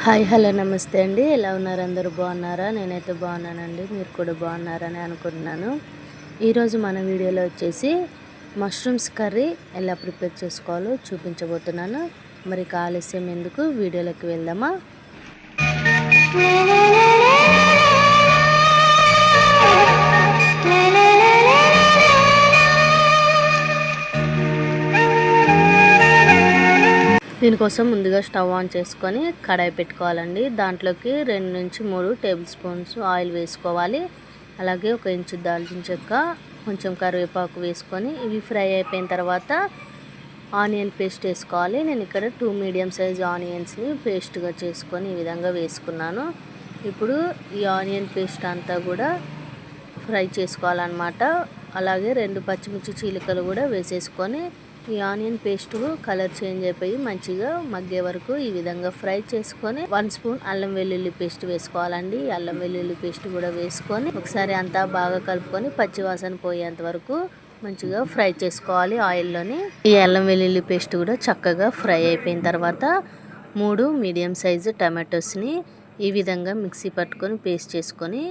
Hi hello నమస్తే అండి. ఎలా ఉన్నారు? అందరూ బాగున్నారా? నేనైతే బాగున్నానండి. మీరు కూడా బాగున్నారని అనుకుంటున్నాను. ఈరోజు మన వీడియోలో వచ్చేసి మష్రూమ్స్ కర్రీ ఎలా ప్రిపేర్ చేసుకోవాలో చూపించబోతున్నాను. మరి ఆలస్యం ఎందుకు, వీడియోలోకి వెళ్దామా? దీనికోసం ముందుగా స్టవ్ ఆన్ చేసుకొని కడాయి పెట్టుకోవాలండి. దాంట్లోకి 2 నుంచి 3 టేబుల్ స్పూన్స్ ఆయిల్ వేసుకోవాలి. అలాగే 1 ఇంచు దాల్చిన చెక్క, కొంచెం కరివేపాకు వేసుకొని ఇవి ఫ్రై అయిపోయిన తర్వాత ఆనియన్ పేస్ట్ వేసుకోవాలి. నేను ఇక్కడ 2 మీడియం సైజ్ ఆనియన్స్ని పేస్ట్గా చేసుకొని ఈ విధంగా వేసుకున్నాను. ఇప్పుడు ఈ ఆనియన్ పేస్ట్ అంతా కూడా ఫ్రై చేసుకోవాలన్నమాట. అలాగే 2 పచ్చిమిర్చి చీలికలు కూడా వేసేసుకొని ఈ ఆనియన్ పేస్ట్ కలర్ చేంజ్ అయిపోయి మంచిగా మగ్గే వరకు ఈ విధంగా ఫ్రై చేసుకొని 1 స్పూన్ అల్లం వెల్లుల్లి పేస్ట్ వేసుకోవాలండి. అల్లం వెల్లుల్లి పేస్ట్ కూడా వేసుకొని ఒకసారి అంతా బాగా కలుపుకొని పచ్చివాసన పోయేంత వరకు మంచిగా ఫ్రై చేసుకోవాలి ఆయిల్లోని. ఈ అల్లం వెల్లుల్లి పేస్ట్ కూడా చక్కగా ఫ్రై అయిపోయిన తర్వాత 3 మీడియం సైజు టమాటోస్ని ఈ విధంగా మిక్సీ పట్టుకొని పేస్ట్ చేసుకొని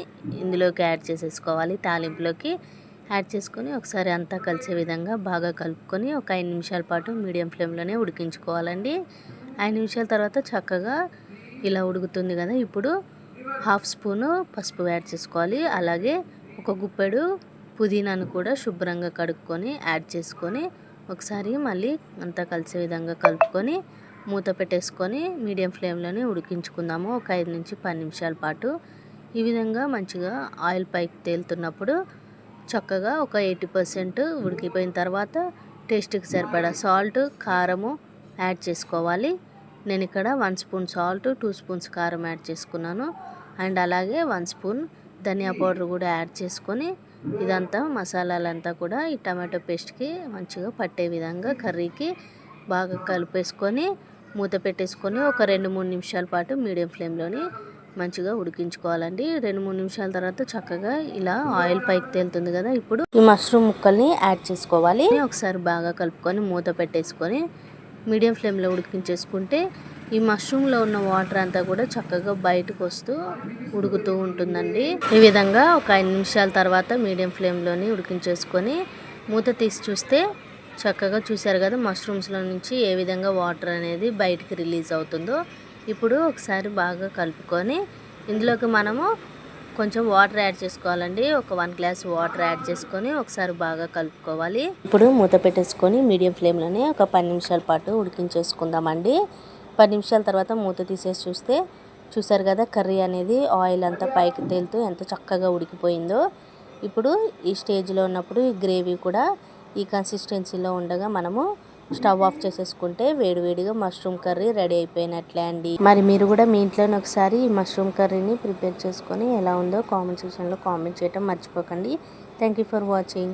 ఇందులోకి యాడ్ చేసేసుకోవాలి. తాలింపులోకి యాడ్ చేసుకొని ఒకసారి అంతా కలిసే విధంగా బాగా కలుపుకొని ఒక 5 నిమిషాల పాటు మీడియం ఫ్లేమ్లోనే ఉడికించుకోవాలండి. 5 నిమిషాల తర్వాత చక్కగా ఇలా ఉడుకుతుంది కదా. ఇప్పుడు 1/2 స్పూను పసుపు యాడ్ చేసుకోవాలి. అలాగే ఒక గుప్పెడు పుదీనాను కూడా శుభ్రంగా కడుక్కొని యాడ్ చేసుకొని ఒకసారి మళ్ళీ అంతా కలిసే విధంగా కలుపుకొని మూత పెట్టేసుకొని మీడియం ఫ్లేమ్లోనే ఉడికించుకుందాము ఒక 5 నుంచి 10 నిమిషాల పాటు. ఈ విధంగా మంచిగా ఆయిల్ పైకి తేలుతున్నప్పుడు చక్కగా ఒక 80% ఉడికిపోయిన తర్వాత టేస్ట్కి సరిపడా సాల్ట్, కారము యాడ్ చేసుకోవాలి. నేను ఇక్కడ 1 స్పూన్ సాల్ట్, 2 స్పూన్స్ కారం యాడ్ చేసుకున్నాను. అండ్ అలాగే 1 స్పూన్ ధనియా పౌడర్ కూడా యాడ్ చేసుకొని ఇదంతా మసాలాలంతా కూడా ఈ టమాటో పేస్ట్కి మంచిగా పట్టే విధంగా కర్రీకి బాగా కలిపేసుకొని మూత పెట్టేసుకొని ఒక 2-3 నిమిషాల పాటు మీడియం ఫ్లేమ్లోని మంచిగా ఉడికించుకోవాలండి. 2-3 నిమిషాల తర్వాత చక్కగా ఇలా ఆయిల్ పైకి తేలుతుంది కదా. ఇప్పుడు ఈ మష్రూమ్ ముక్కల్ని యాడ్ చేసుకోవాలి. ఒకసారి బాగా కలుపుకొని మూత పెట్టేసుకొని మీడియం ఫ్లేమ్లో ఉడికించేసుకుంటే ఈ మష్రూమ్లో ఉన్న వాటర్ అంతా కూడా చక్కగా బయటకు వస్తూ ఉడుకుతూ ఉంటుందండి. ఈ విధంగా ఒక 5 నిమిషాల తర్వాత మీడియం ఫ్లేమ్లోని ఉడికించేసుకొని మూత తీసి చూస్తే చక్కగా చూసారు కదా మష్రూమ్స్లో నుంచి ఏ విధంగా వాటర్ అనేది బయటికి రిలీజ్ అవుతుందో. ఇప్పుడు ఒకసారి బాగా కలుపుకొని ఇందులోకి మనము కొంచెం వాటర్ యాడ్ చేసుకోవాలండి. ఒక 1 గ్లాస్ వాటర్ యాడ్ చేసుకొని ఒకసారి బాగా కలుపుకోవాలి. ఇప్పుడు మూత పెట్టేసుకొని మీడియం ఫ్లేమ్లోనే ఒక 10 నిమిషాల పాటు ఉడికించేసుకుందామండి. 10 నిమిషాల తర్వాత మూత తీసేసి చూస్తే చూసారు కదా కర్రీ అనేది ఆయిల్ అంతా పైకి తేలుతూ ఎంత చక్కగా ఉడికిపోయిందో. ఇప్పుడు ఈ స్టేజ్లో ఉన్నప్పుడు ఈ గ్రేవీ కూడా ఈ కన్సిస్టెన్సీలో ఉండగా మనము స్టవ్ ఆఫ్ చేసేసుకుంటే వేడివేడిగా మష్రూమ్ కర్రీ రెడీ అయిపోయినట్లే అండి. మరి మీరు కూడా మీ ఇంట్లోనే ఒకసారి ఈ మష్రూమ్ కర్రీని ప్రిపేర్ చేసుకొని ఎలా ఉందో కామెంట్ సెక్షన్లో కామెంట్ చేయడం మర్చిపోకండి. Thank you for watching.